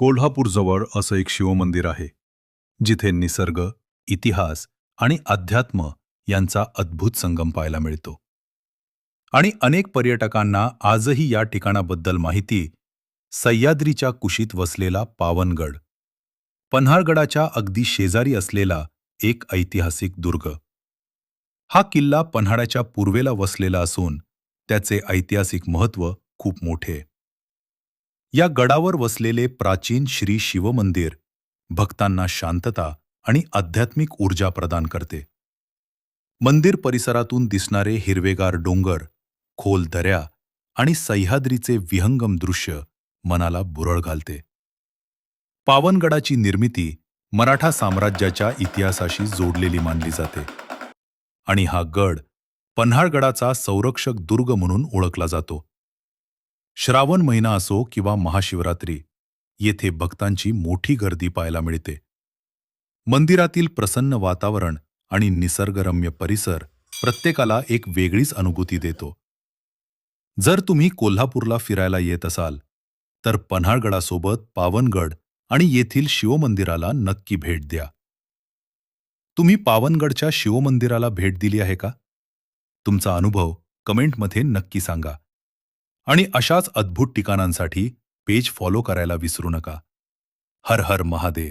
कोल्हापूरजवळ असं एक शिवमंदिर आहे, जिथे निसर्ग, इतिहास आणि अध्यात्म यांचा अद्भुत संगम पाहायला मिळतो. आणि अनेक पर्यटकांना आजही या ठिकाणाबद्दल माहिती सह्याद्रीच्या कुशीत वसलेला पावनगड, पन्हाळगडाच्या अगदी शेजारी असलेला एक ऐतिहासिक दुर्ग. हा किल्ला पन्हाळ्याच्या पूर्वेला वसलेला असून त्याचे ऐतिहासिक महत्त्व खूप मोठे आहे. या गडावर वसलेले प्राचीन श्री शिवमंदिर भक्तांना शांतता आणि आध्यात्मिक ऊर्जा प्रदान करते. मंदिर परिसरातून दिसणारे हिरवेगार डोंगर, खोल दऱ्या आणि सह्याद्रीचे विहंगम दृश्य मनाला बुरळ घालते. पावनगडाची निर्मिती मराठा साम्राज्याच्या इतिहासाशी जोडलेली मानली जाते आणि हा गड पन्हाळगडाचा संरक्षक दुर्ग म्हणून ओळखला जातो. श्रावण महिना असो किंवा महाशिवरात्री, येथे भक्तांची मोठी गर्दी पाहायला मिळते. मंदिरातील प्रसन्न वातावरण आणि निसर्गरम्य परिसर प्रत्येकाला एक वेगळीच अनुभूती देतो. जर तुम्ही कोल्हापूरला फिरायला येत असाल, तर पन्हाळगडासोबत पावनगड आणि येथील शिवमंदिराला नक्की भेट द्या. तुम्ही पावनगडच्या शिवमंदिराला भेट दिली आहे का? तुमचा अनुभव कमेंटमध्ये नक्की सांगा. आणि अशाच अद्भुत ठिकाणांसाठी पेज फॉलो करायला विसरू नका. हर हर महादेव.